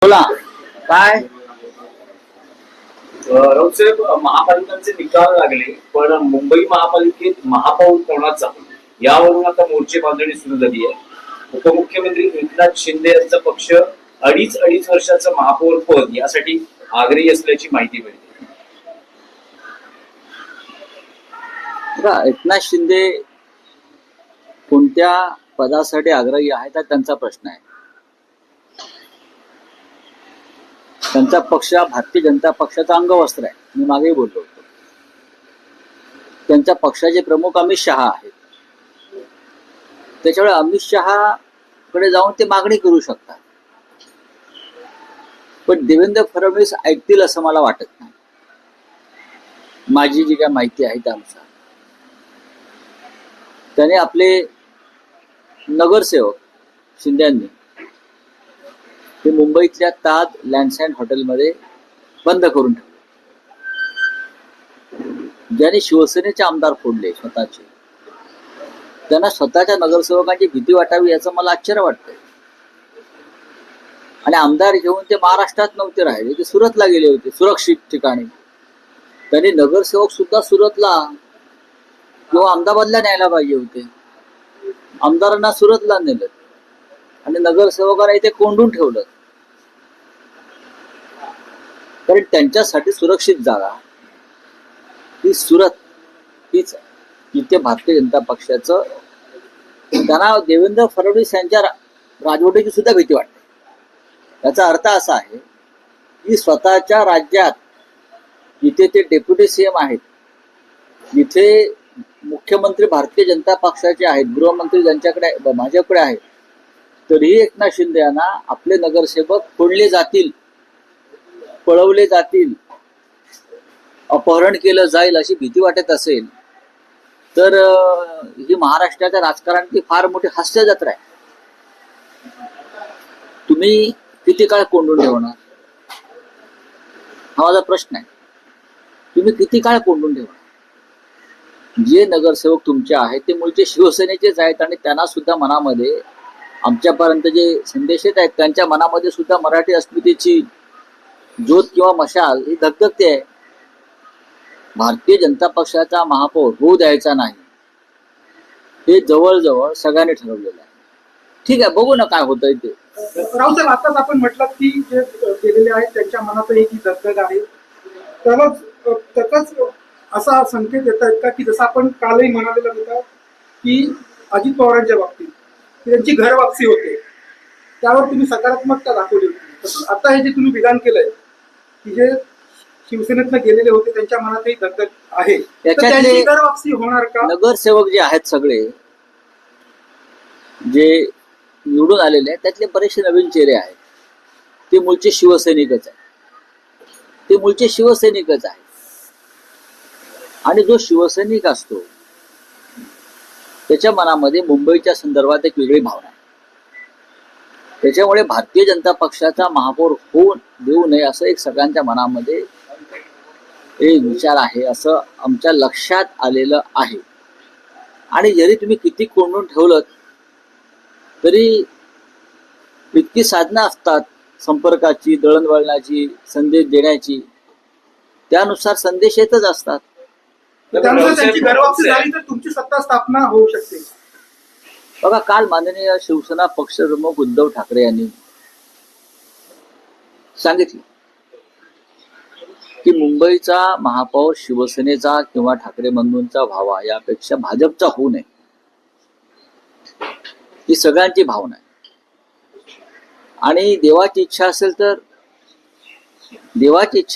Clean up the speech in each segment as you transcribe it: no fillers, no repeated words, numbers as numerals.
बोला काय. राऊतसाहेब, महापालिकांचे निकाल लागले, पण मुंबई महापालिकेत महापौर कोणाचा यावरून आता मोर्चे बांधणी सुरू झाली आहे. उपमुख्यमंत्री एकनाथ शिंदे यांचा पक्ष अडीच वर्षाचं महापौर पद यासाठी आग्रही असल्याची माहिती मिळते. एकनाथ शिंदे कोणत्या पदासाठी आग्रही आहेत हा त्यांचा प्रश्न आहे. त्यांचा पक्ष भारतीय जनता पक्षाचा अंगवस्त्र आहे. मी मागेही बोललो होतो. त्यांच्या पक्षाचे प्रमुख अमित शहा आहेत. त्याच्यामुळे अमित शहा कडे जाऊन ते मागणी करू शकतात. पण देवेंद्र फडणवीस ऐकतील असं मला वाटत नाही. माझी जी काय माहिती आहे त्यानुसार त्याने आपले नगरसेवक शिंद्यांनी ते मुंबईतल्या ताज लँडसँड हॉटेलमध्ये बंद करून ठेवले. ज्यांनी शिवसेनेचे आमदार फोडले स्वतःचे, त्यांना स्वतःच्या नगरसेवकांची भीती वाटावी याचं मला आश्चर्य वाटतंय. आणि आमदार घेऊन ते महाराष्ट्रात नव्हते राहिले, ते सुरतला गेले होते सुरक्षित ठिकाणी. त्यांनी नगरसेवक सुद्धा सुरतला किंवा अहमदाबादला न्यायला पाहिजे होते. आमदारांना सुरतला नेलं आणि नगरसेवकांना इथे कोंडून ठेवलं. कारण त्यांच्यासाठी सुरक्षित जागा ही सुरत हीच. इथे भारतीय जनता पक्षाचं त्यांना देवेंद्र फडणवीस यांच्या राजवटीची सुद्धा भीती वाटते. याचा अर्थ असा आहे की स्वतःच्या राज्यात जिथे ते डेप्युटी सीएम आहेत, जिथे मुख्यमंत्री भारतीय जनता पक्षाचे आहेत, गृहमंत्री ज्यांच्याकडे माझ्याकडे आहेत, तरीही एकनाथ शिंदे यांना आपले नगरसेवक फोडले जातील, पळवले जातील, अपहरण केलं जाईल अशी भीती वाटत असेल तर ही महाराष्ट्राच्या राजकारणाची फार मोठी हास्य जत्रा आहे. तुम्ही किती काळ कोंडून ठेवणार हा माझा प्रश्न आहे. तुम्ही किती काळ कोंडून ठेवणार? जे नगरसेवक तुमचे आहेत ते मूळचे शिवसेनेचेच आहेत आणि त्यांना सुद्धा मनामध्ये आमच्यापर्यंत जे संदेश येत आहेत त्यांच्या मनामध्ये सुद्धा मराठी अस्मितेची ज्योत किंवा मशाल ही धगधगते आहे. भारतीय जनता पक्षाचा महापौर होऊ द्यायचा नाही हे जवळजवळ सगळ्यांनी ठरवलेलं आहे. ठीक आहे, बघू ना काय होतंय ते. रावसाहेब, आताच आपण म्हटलं की जे गेलेले आहेत त्यांच्या मनातही ती धगधग आहे. त्याचाच असा संकेत येत आहेत का की जसं आपण कालही म्हणालेलं होतं की अजित पवारांच्या बाबतीत त्यांची घर वापसी होते, त्यावर तुम्ही सकारात्मकता दाखवली होती. तसंच आता हे जे तुम्ही विधान केलंय की जे शिवसेनेतनं गेलेले होते त्यांच्या मनातही धगधग आहे, त्यांची घर वापसी होणार का? नगरसेवक जे आहेत सगळे जे निवडून आलेले आहेत त्यातले बरेचसे नवीन चेहरे आहेत. ते मूळचे शिवसैनिकच आहेत. आणि जो शिवसैनिक असतो त्याच्या मनामध्ये मुंबईच्या संदर्भात एक वेगळी भावना आहे. त्याच्यामुळे भारतीय जनता पक्षाचा महापौर होऊ देऊ नये असं एक सगळ्यांच्या मनामध्ये एक विचार आहे असं आमच्या लक्षात आलेलं आहे. आणि जरी तुम्ही किती कोंडून ठेवलं तरी इतकी साधनं असतात संपर्काची, दळणवळणाची, संदेश देण्याची, त्यानुसार संदेश येतच असतात. त्यानुसार त्यांची घर वापसी झाली तर तुमची सत्ता स्थापना होऊ शकते. बघा, काल माननीय शिवसेना पक्षप्रमुख उद्धव ठाकरे यांनी सांगितलं की मुंबईचा महापौर शिवसेनेचा किंवा ठाकरे बंधूंचा व्हावा यापेक्षा भाजपचा होऊ नये ही सगळ्यांची भावना आहे. आणि देवाची इच्छा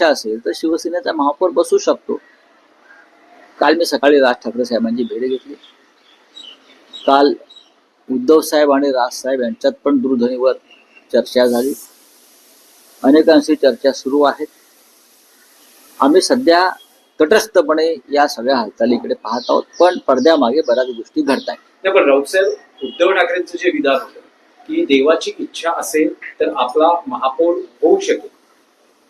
असेल तर शिवसेनेचा महापौर बसू शकतो. काल मी सकाळी राज ठाकरे साहेबांची भेट घेतली. काल उद्धव साहेब आणि राज साहेब यांच्यात पण दूरध्वनीवर चर्चा झाली. अनेकांशी चर्चा सुरू आहेत. आम्ही सध्या तटस्थपणे या सगळ्या हालचालीकडे पाहत आहोत, पण पडद्यामागे बऱ्याच गोष्टी घडत आहेत. नाही, पण राऊतसाहेब, उद्धव ठाकरेंचं जे विधान होतं की देवाची इच्छा असेल तर आपला महापौर होऊ शकेल,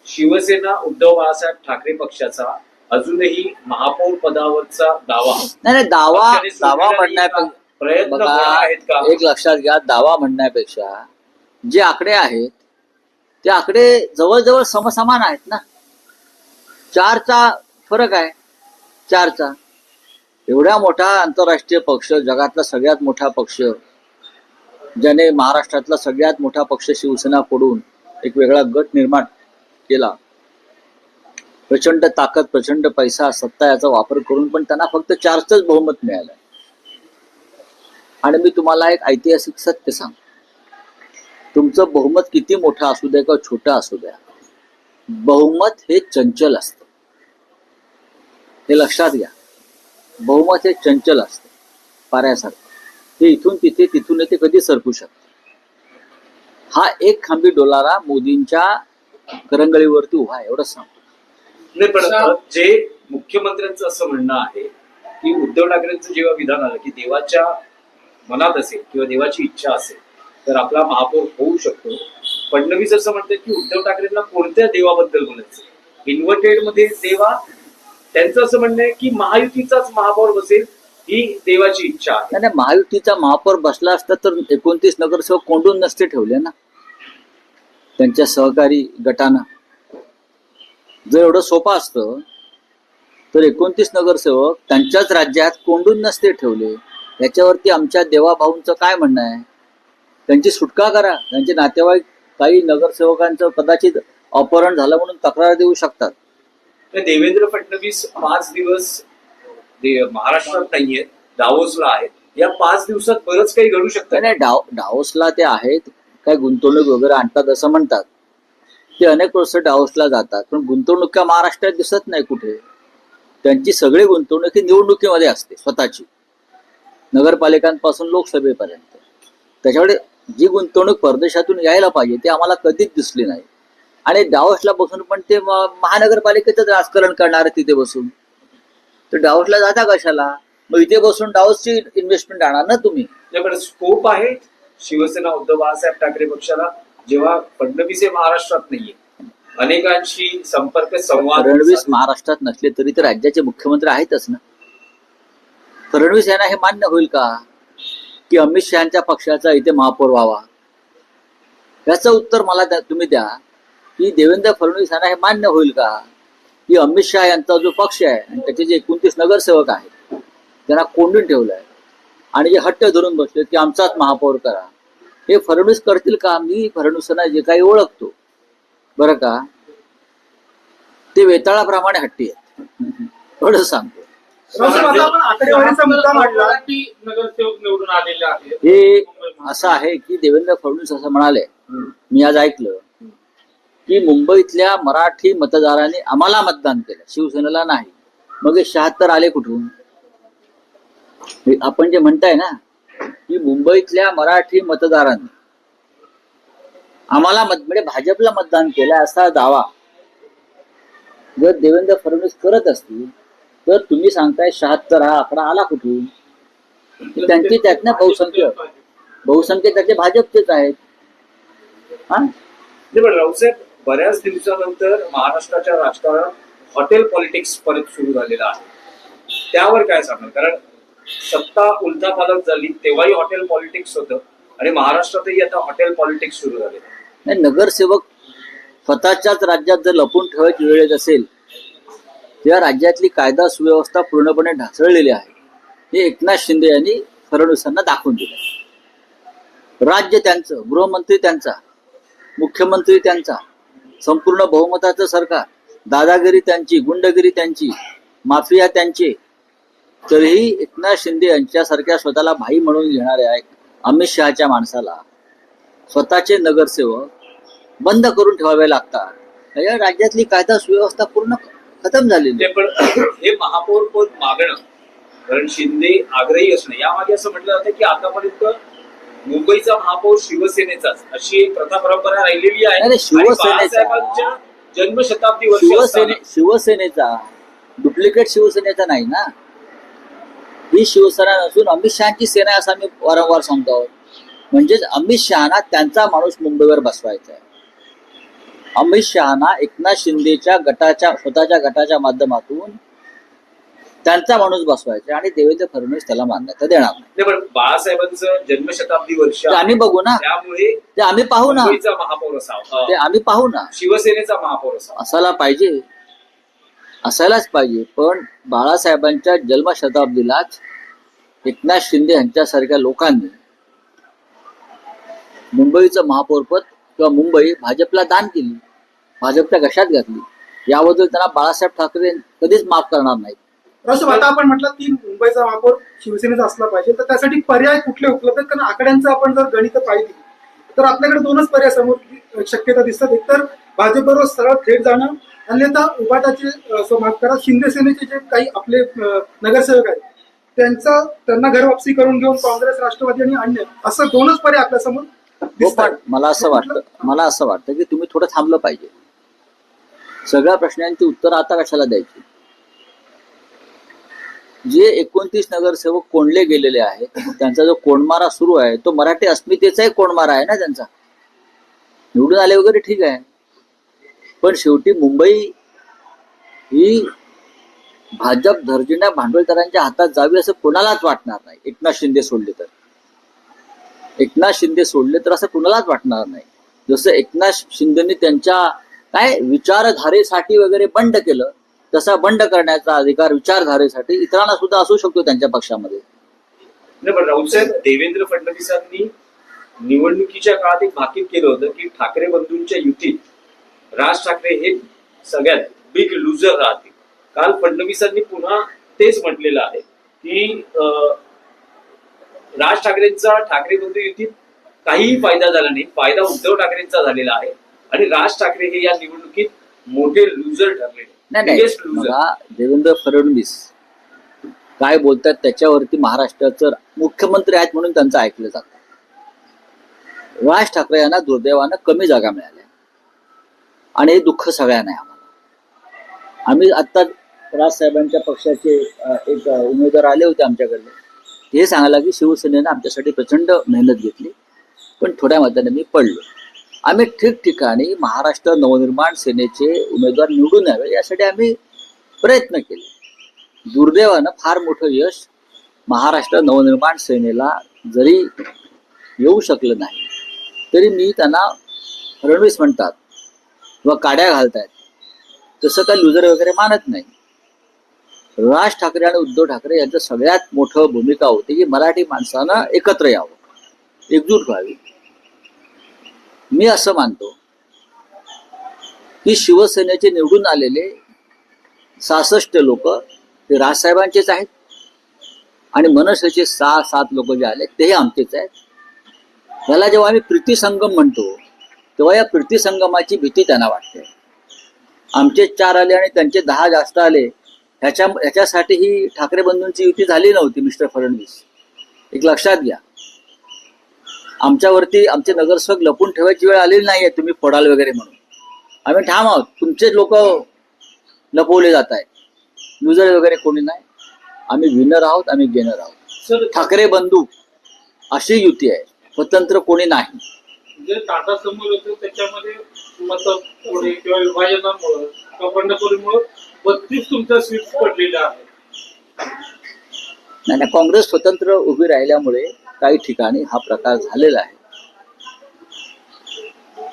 शिवसेना उद्धव बाळासाहेब ठाकरे पक्षाचा अजूनही महापौर पदावरचा दावा नाही दावा म्हणण्यापेक्षा प्रयत्न आहेत का? एक लक्षात घ्या, दावा म्हणण्यापेक्षा जे आकडे आहेत ते आकडे जवळजवळ समसमान आहेत ना. 4चा फरक आहे, 4चा. एवढा मोठा आंतरराष्ट्रीय पक्ष, जगातला सगळ्यात मोठा पक्ष, ज्याने महाराष्ट्रातला सगळ्यात मोठा पक्ष शिवसेना फोडून एक वेगळा गट निर्माण केला, प्रचंड ताकद, प्रचंड पैसा, सत्ता याचा वापर करून पण त्यांना फक्त 4चंच बहुमत मिळालं. आणि मी तुम्हाला एक ऐतिहासिक सत्य सांगतो, तुमचं बहुमत किती मोठं असू द्या किंवा छोटं असू द्या, बहुमत हे चंचल असतं. हे लक्षात घ्या. बहुमत हे चंचल असतं, पाऱ्यासारखं. हे इथून तिथे, तिथून इथे कधी सरकू शकतं. हा एक खांबी डोलारा मोदींच्या करंगळीवरती उभा आहे, एवढंच सांगतो. नाही, पण जे मुख्यमंत्र्यांचं असं म्हणणं आहे की उद्धव ठाकरेंचं जेव्हा विधान आलं की देवाच्या मनात असेल किंवा देवाची इच्छा असेल तर आपला महापौर होऊ शकतो. फडणवीस असं म्हणतात की उद्धव ठाकरेंना कोणत्या देवाबद्दल बोलायचं, इन्व्हर्टेड मध्ये देवा. त्यांचं असं म्हणणं आहे की महायुतीचाच महापौर बसेल ही देवाची इच्छा आहे. नाही, महायुतीचा महापौर बसला असता तर 29 नगरसेवक कोंडून नसते ठेवले ना त्यांच्या सहकारी गटानं. जर एवढं सोपं असतं तर 29 नगरसेवक त्यांच्याच राज्यात कोंडून नसते ठेवले. याच्यावरती आमच्या देवाभाऊंचं काय म्हणणं आहे? त्यांची सुटका करा. त्यांचे नातेवाईक काही नगरसेवकांचं कदाचित अपहरण झालं म्हणून तक्रार देऊ शकतात. देवेंद्र फडणवीस 5 दिवस महाराष्ट्रात नाहीयेत, दावोसला आहेत. या 5 दिवसात बरंच काही घडू शकतं. नाही, डावोसला ते आहेत, काय गुंतवणूक वगैरे आणतात असं म्हणतात. ते अनेक वर्ष डावोसला जातात, पण गुंतवणूक काय महाराष्ट्रात दिसत नाही कुठे. त्यांची सगळी गुंतवणूक ही निवडणुकीमध्ये असते, स्वतःची, नगरपालिकांपासून लोकसभेपर्यंत. त्याच्यामुळे जी गुंतवणूक परदेशातून यायला पाहिजे ती आम्हाला कधीच दिसली नाही. आणि डावोसला बसून पण ते महानगरपालिकेचंच राजकारण करणार तिथे बसून. तर डावोसला जाता कशाला? मग इथे बसून डावोसची इन्व्हेस्टमेंट आणा ना तुम्ही. पण स्कोप आहे शिवसेना उद्धव बाळासाहेब ठाकरे पक्षाला, जेव्हा फडणवीस हे महाराष्ट्रात नाहीये, अनेकांशी संपर्क संवाद. फडणवीस महाराष्ट्रात नसले तरी ते राज्याचे मुख्यमंत्री आहेतच ना. फडणवीस यांना हे मान्य होईल का की अमित शहाच्या पक्षाचा इथे महापौर व्हावा? याचं उत्तर मला तुम्ही द्या की देवेंद्र फडणवीस यांना हे मान्य होईल का की अमित शहा यांचा जो पक्ष आहे आणि त्याचे जे 29 नगरसेवक आहेत त्यांना कोंडून ठेवलंय आणि जे हट्ट धरून बसले की आमचाच महापौर करा, हे फडणवीस करतील का? मी फडणवीसांना जे काही ओळखतो बरं का, ते वेताळाप्रमाणे हट्टी आहेत, एवढं सांगतो. आकडेवारीचा मुद्दा मांडला. नगरसेवक निवडून आलेले आहेत. हे असं आहे की देवेंद्र फडणवीस असं म्हणाले, मी आज ऐकलं की मुंबईतल्या मराठी मतदारांनी आम्हाला मतदान केलं, शिवसेनेला नाही. मग हे 76 आले कुठून? आपण जे म्हणताय ना की मुंबईतल्या मराठी मतदारांनी आम्हाला म्हणजे भाजपला मतदान केलं असा दावा जर देवेंद्र फडणवीस करत असतील तर तुम्ही सांगताय 76 हा आकडा आला कुठून? त्यांची त्यातनं बहुसंख्य त्याचे भाजपचेच आहेत. हा, पण रावसाहेब, बऱ्याच दिवसानंतर महाराष्ट्राच्या राजकारणात हॉटेल पॉलिटिक्स परत सुरू झालेलं आहे. त्यावर काय सांगणार? कारण सत्ता उलथापालथ झाली तेव्हाही हॉटेल पॉलिटिक्स होतं आणि महाराष्ट्रातही आता हॉटेल पॉलिटिक्स सुरू झाले. नाही, नगरसेवक स्वतःच्याच राज्यात जर लपून ठेवायची वेळ येत असेल तेव्हा राज्यातली कायदा सुव्यवस्था पूर्णपणे ढासळलेली आहे हे एकनाथ शिंदे यांनी फडणवीसांना दाखवून दिलं. राज्य त्यांचं, गृहमंत्री त्यांचा, मुख्यमंत्री त्यांचा, संपूर्ण बहुमताचं सरकार, दादागिरी त्यांची, गुंडगिरी त्यांची, माफिया त्यांची. तरीही एकनाथ शिंदे यांच्यासारख्या स्वतःला भाई म्हणून घेणाऱ्या अमित शहाच्या माणसाला स्वतःचे नगरसेवक बंद करून ठेवावे लागतात. या राज्यातली कायदा सुव्यवस्था पूर्ण खतम झालेली. पण हे महापौर पद मागणं, कारण शिंदे आग्रही असणं, यामागे असं म्हटलं जातं की आतापर्यंत मुंबईचा महापौर शिवसेनेचाच अशी एक प्रथा परंपरा राहिलेली आहे. शिवसेनेच्या जन्मशताब्दी वर्ष शिवसेनेचा डुप्लिकेट शिवसेनेचा नाही ना, ही शिवसेना नसून अमित शहाची सेना आहे असं आम्ही वारंवार सांगतो. म्हणजेच अमित शहाना त्यांचा माणूस मुंबईवर बसवायचा आहे. अमित शहाना एकनाथ शिंदेच्या गटाच्या, स्वतःच्या गटाच्या माध्यमातून त्यांचा माणूस बसवायचा आणि देवेंद्र फडणवीस त्याला मान्यता देणार नाही. नाही, पण बाळासाहेबांचं जन्मशताब्दी वर्ष ते आम्ही बघू ना, त्यामुळे ते आम्ही पाहू ना, मुंबईचा महापौर असावा, ते आम्ही पाहू ना. शिवसेनेचा महापौर असावा. असायला पाहिजे, असायलाच पाहिजे. पण बाळासाहेबांच्या जन्मशताब्दीलाच एकनाथ शिंदे यांच्यासारख्या लोकांनी मुंबईचं महापौरपद किंवा मुंबई भाजपला दान केली, भाजपच्या घशात घातली. याबद्दल त्यांना बाळासाहेब ठाकरे कधीच माफ करणार नाहीत. राजसाहेब, आता आपण म्हटलं की मुंबईचा महापौर शिवसेनेचा असला पाहिजे, तर त्यासाठी पर्याय कुठले उपलब्ध आहेत? कारण आकड्यांचं आपण जर गणित पाहिली तर आपल्याकडे दोनच पर्याय समोर शक्यता दिसतात. एकतर भाजपबरोबर सरळ थेट जाणं, अन्यथा उभाटाचे माफ करा शिंदे सेनेचे जे काही आपले नगरसेवक आहेत त्यांना घर वापसी करून घेऊन काँग्रेस, राष्ट्रवादी आणि अन्य असं दोनच पर्याय आपल्यासमोर हो, दिसतात. पण मला असं वाटतं की तुम्ही थोडं थांबलं पाहिजे. सगळ्या प्रश्नांची उत्तर आता कशाला द्यायची? जे 29 नगरसेवक कोंडले गेलेले आहेत त्यांचा जो कोंडमारा सुरू आहे तो मराठी अस्मितेचाही कोंडमारा आहे ना त्यांचा. निवडून आले वगैरे ठीक आहे, पण शेवटी मुंबई ही भाजप धर्जिण्या भांडवलदारांच्या हातात जावी असं कोणालाच वाटणार नाही. एकनाथ शिंदे सोडले तर असं कुणालाच वाटणार नाही. जसं एकनाथ शिंदेनी त्यांच्या विचारधारेसाठी वगैरे बंड केलं, तसा बंड करण्याचा अधिकार विचारधारेसाठी इतरांना सुद्धा असू शकतो त्यांच्या पक्षामध्ये. नाही, पण राऊत साहेब, देवेंद्र फडणवीसांनी निवडणुकीच्या काळात एक भाकीत केलं होतं की ठाकरे बंधूंच्या युतीत राज ठाकरे हे सगळ्यात बिग लुजर राहतील. काल फडणवीसांनी पुन्हा तेच म्हटलेलं आहे की राज ठाकरेंचा ठाकरे बंधू युतीत काहीही फायदा झाला नाही, फायदा उद्धव ठाकरेंचा झालेला आहे आणि राज ठाकरे हे या निवडणुकीत मोठे लुजर ठरले. नाही, मला देवेंद्र फडणवीस काय बोलतात त्याच्यावरती महाराष्ट्राचं मुख्यमंत्री आहेत म्हणून त्यांचं ऐकलं जातं. राज ठाकरे यांना दुर्दैवानं कमी जागा मिळाल्या आणि हे दुःख सगळ्यांना आहे. आम्ही आता राजसाहेबांच्या पक्षाचे एक उमेदवार आले होते आमच्याकडे, हे सांगायला की शिवसेनेनं आमच्यासाठी प्रचंड मेहनत घेतली पण थोड्या मताने मी पडलो. आम्ही ठिकठिकाणी महाराष्ट्र नवनिर्माण सेनेचे उमेदवार निवडून यावे यासाठी आम्ही प्रयत्न केले. दुर्दैवानं फार मोठं यश महाराष्ट्र नवनिर्माण सेनेला जरी येऊ शकलं नाही तरी मी त्यांना फडणवीस म्हणतात किंवा काड्या घालतायत तसं काही लुजर वगैरे मानत नाही. राज ठाकरे आणि उद्धव ठाकरे यांचं सगळ्यात मोठं भूमिका होती की मराठी माणसानं एकत्र यावं, एकजूट व्हावी. मी असं मानतो की शिवसेनेचे निवडून आलेले 66 लोक ते राजसाहेबांचेच आहेत आणि मनसेचे 6-7 लोक जे आले तेही आमचेच आहेत. याला जेव्हा आम्ही प्रीतिसंगम म्हणतो तेव्हा या प्रीतिसंगमाची भीती त्यांना वाटते. आमचे 4 आले आणि त्यांचे 10 जास्त आले ह्याच्यासाठी ही ठाकरे बंधूंची युती झाली नव्हती. मिस्टर फडणवीस, एक लक्षात घ्या, आमच्यावरती आमचे नगरसेवक लपून ठेवायची वेळ आलेली नाहीये तुम्ही फोडाल वगैरे म्हणून. आम्ही ठाम आहोत, तुमचे लोक लपवले जात आहेत, लुजर वगैरे कोणी नाही. आम्ही विनर आहोत, आम्ही गेनर आहोत. ठाकरे बंधू अशी युती आहे, स्वतंत्र कोणी नाही. जे टाटा समोर होते त्याच्यामध्ये मतपोळी किंवा विभाजनामुळे किंवा बंडखोरीमुळे 32 तुमच्या सीट्स पडलेल्या आहेत. नाही, काँग्रेस स्वतंत्र उभी राहिल्यामुळे काही ठिकाणी हा प्रकार झालेला आहे.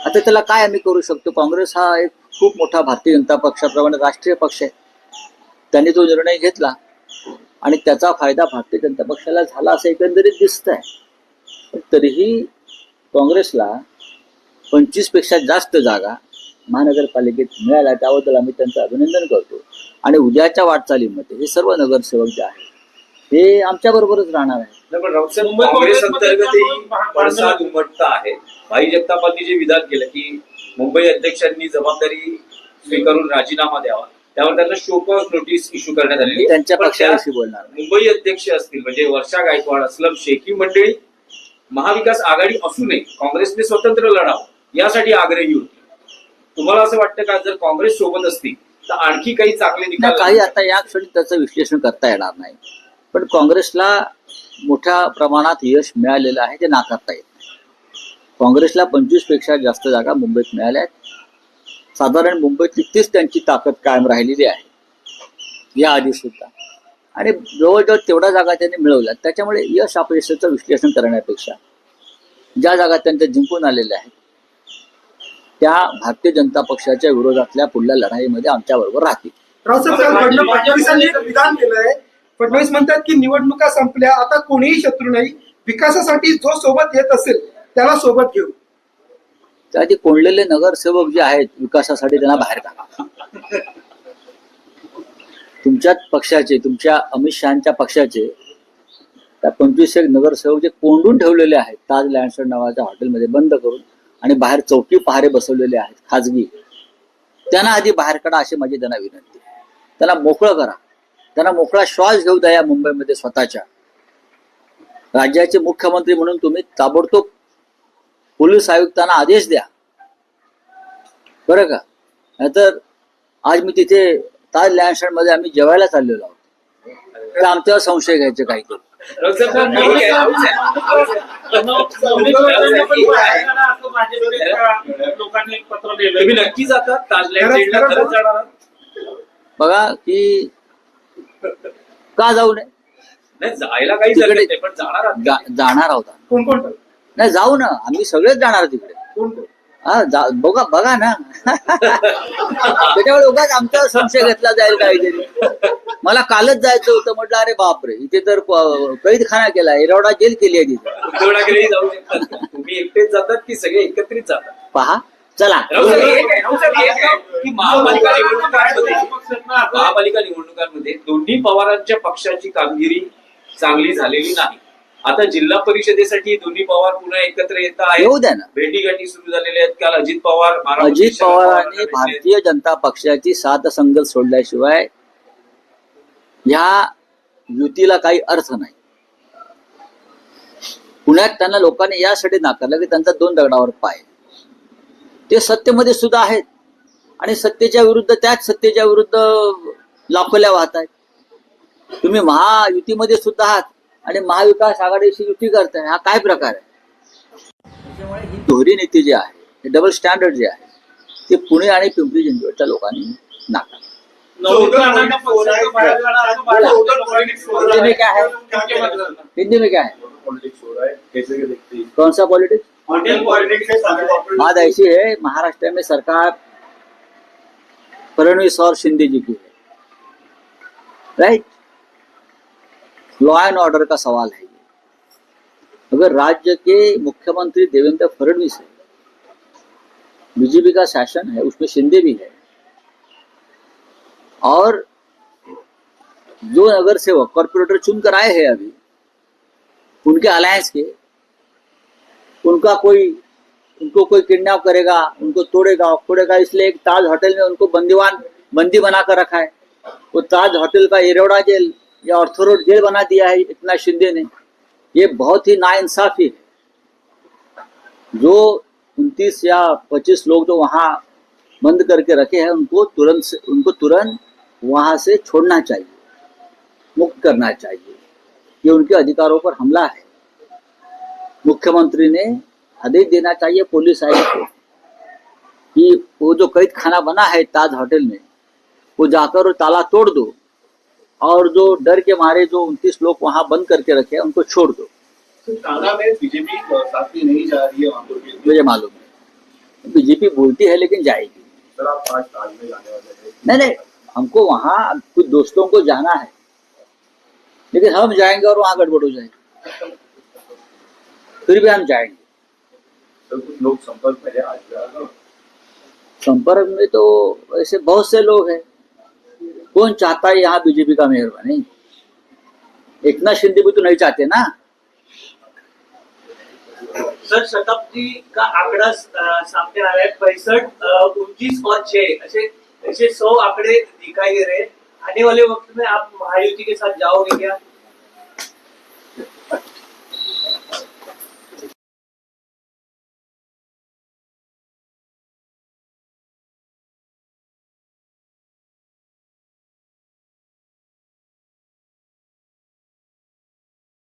आता त्याला काय आम्ही करू शकतो? काँग्रेस हा एक खूप मोठा भारतीय जनता पक्षाप्रमाणे राष्ट्रीय पक्ष आहे. त्यांनी तो निर्णय घेतला आणि त्याचा फायदा भारतीय जनता पक्षाला झाला असं एकंदरीत दिसत आहे. पण तरीही काँग्रेसला 25 पेक्षा जास्त जागा महानगरपालिकेत मिळाल्या त्याबद्दल आम्ही त्यांचं अभिनंदन करतो. आणि उद्याच्या वाटचालीमध्ये हे सर्व नगरसेवक जे आहेत हे आमच्या बरोबरच राहणार आहे. पण राऊत साहेब, काँग्रेस अंतर्गतही पडसाद उमटता आहे. भाई जगतापांनी जे विधान केलं की मुंबई अध्यक्षांनी जबाबदारी स्वीकारून राजीनामा द्यावा, त्यावर त्यांना शोकॉज नोटीस इश्यू करण्यात आली. त्यांच्या पक्षाविषयी बोलणार मुंबई अध्यक्ष असतील म्हणजे वर्षा गायकवाड, असलम शेख मंडळी महाविकास आघाडी असू नये, काँग्रेसने स्वतंत्र लढावं यासाठी आग्रही होती. तुम्हाला असं वाटतं का जर काँग्रेस सोबत असतील तर आणखी काही चांगले निकाल? काही आता या क्षणी त्याचं विश्लेषण करता येणार नाही, पण काँग्रेसला मोठ्या प्रमाणात यश मिळालेलं आहे ते नाकारता येत नाही. काँग्रेसला 25 पेक्षा जास्त जागा मुंबईत मिळाल्या आहेत. साधारण मुंबईत तितकीच त्यांची ताकद कायम राहिलेली आहे या आधी सुद्धा. आणि जवळजवळ तेवढ्या जागा त्यांनी मिळवल्या. त्याच्यामुळे यश अपयशाचं विश्लेषण करण्यापेक्षा ज्या जागा त्यांच्या जिंकून आलेल्या आहेत त्या भारतीय जनता पक्षाच्या विरोधातल्या पुढल्या लढाईमध्ये आमच्याबरोबर राहतील. रावसाहेब, काल फडणवीसांनी एक विधान केलंय. फडणवीस म्हणतात की निवडणुका संपल्या, आता कोणीही शत्रू नाही, विकासासाठी जो सोबत येत असेल त्याला सोबत घेऊ. त्याआधी कोंडलेले नगरसेवक जे आहेत विकासासाठी त्यांना बाहेर काढा. तुमच्याच पक्षाचे, तुमच्या अमित शहाच्या पक्षाचे त्या 25 नगरसेवक जे कोंडून ठेवलेले आहेत ताज लँडस्केप नावाच्या हॉटेलमध्ये बंद करून आणि बाहेर चौकी पहारे बसवलेले आहेत खाजगी, त्यांना आधी बाहेर काढा अशी माझी त्यांना विनंती. त्यांना मोकळं करा, त्यांना मोकळा श्वास घेऊ द्या या मुंबईमध्ये स्वतःच्या. राज्याचे मुख्यमंत्री म्हणून तुम्ही ताबडतोब पोलीस आयुक्तांना आदेश द्या बरं का. नाहीतर आज मी तिथे ताज लँडस्केप मध्ये आम्ही जेवायला चाललेलो आहोत, तर आमच्यावर संशय घ्यायचे काही करू. लोकांनी एक पत्र लिहिलं. तुम्ही नक्की जातात ताजलँडला? खरंच जाणार आहात? बघा की का जाऊ नये, नाही जायला काही तिकडे- हरकत नाही, पण जाणार आहात? जाणार आहोत. कोण कोण नाही जाऊ ना, आम्ही सगळेच जाणार तिकडे. कोण कोण हा बघा बघा ना. त्याच्यामुळे उगाच आमच्यावर संशय घेतला जाईल काहीतरी. मला कालच जायचं होतं, म्हटलं अरे बापरे इथे तर कैदखाना केला, एरवडा जेल केली आहे तिथे. उद्धवठाकरेही जाऊ शकतात. तुम्ही एकटेच जातात की सगळे एकत्रित जातात? पहा चला. राऊसाहेब, एक आहे की महापालिका निवडणुकांमध्ये दोन्ही पवारांच्या पक्षाची कामगिरी चांगली झालेली नाही. आता जिल्हा परिषदेसाठी दोन्ही पवार पुन्हा एकत्र येत आहेत. येऊ द्या ना. भेटीगाठी सुरू झालेल्या आहेत. काल अजित पवार अजित पवारांनी भारतीय जनता पक्षाची साथ संगत सोडल्याशिवाय ह्या युतीला काही अर्थ नाही. पुण्यात त्यांना लोकांनी यासाठी नाकारलं की त्यांचा 2 दगडावर पाय. ते सत्तेमध्ये सुद्धा आहेत आणि सत्तेच्या विरुद्ध, त्याच सत्तेच्या विरुद्ध लाखोल्या वाहत आहेत. तुम्ही महायुतीमध्ये सुद्धा आहात आणि महाविकास आघाडीशी युती करताय, हा काय प्रकार आहे? त्याच्यामुळे ही दोहरी नीती जी आहे, हे डबल स्टँडर्ड जे आहे, ते पुणे आणि पिंपरी चिंचवडच्या लोकांनी नाकारलं. हिंदी में क्या है? हिंदी में क्या है? कौन सा पॉलिटिक्स? बात ऐसी है, महाराष्ट्र में सरकार फडणवीस और शिंदे जी की है, राइट? लॉ एंड ऑर्डर का सवाल है ये. अगर राज्य के मुख्यमंत्री देवेंद्र फडणवीस है, बीजेपी का शासन है, उसमें शिंदे भी है, और जो नगरसेवक कॉर्पोरेटर चुनकर आए हैं अभी उनके अलायंस के, उनको कोई किडनैप करेगा, उनको तोड़ेगा फोड़ेगा, इसलिए एक ताज होटल में उनको बंदी बना कर रखा है. वो ताज होटल का एरोडा जेल या ऑर्थोरोड जेल बना दिया है एकनाथ शिंदे ने. ये बहुत ही नाइंसाफी है. जो 29 या 25 लोग जो वहां बंद करके रखे हैं उनको तुरंत वहां से छोड़ना चाहिए, मुक्त करना चाहिए. ये उनके अधिकारों पर हमला है. मुख्यमंत्री ने आदेश देना चाहिए पुलिस आयुक्त को कि वो जो कैद खाना बना है ताज होटल में, वो जाकर वो ताला तोड़ दो और जो डर के मारे जो 29 लोग वहां बंद करके रखे हैं उनको छोड़ दो. कांगड़ा में बीजेपी साथ में नहीं जा रही है वहाँ पर. मुझे मालूम है बीजेपी बोलती है लेकिन जाएगी. सर आप आज ताज में जाने वाले हैं? नहीं, हमको वहां कुछ दोस्तों को जाना है, लेकिन हम जाएंगे और वहां गड़बड़ हो जाएगी, फिर भी हम जाएंगे. सर कुछ लोग संपर्क में है आज? संपर्क में तो ऐसे बहुत से लोग हैं. कौन चाहता है यहाँ बीजेपी का मेयर बने? एकनाथ शिंदे भी तो नहीं चाहते ना. सर शताब्दी का आंकड़ा सामने आ रहा है, 65, 29 और 6 ऐसे 100 आंकड़े दिखाई दे रहे हैं. आने वाले वक्त में आप महायुति के साथ जाओगे क्या?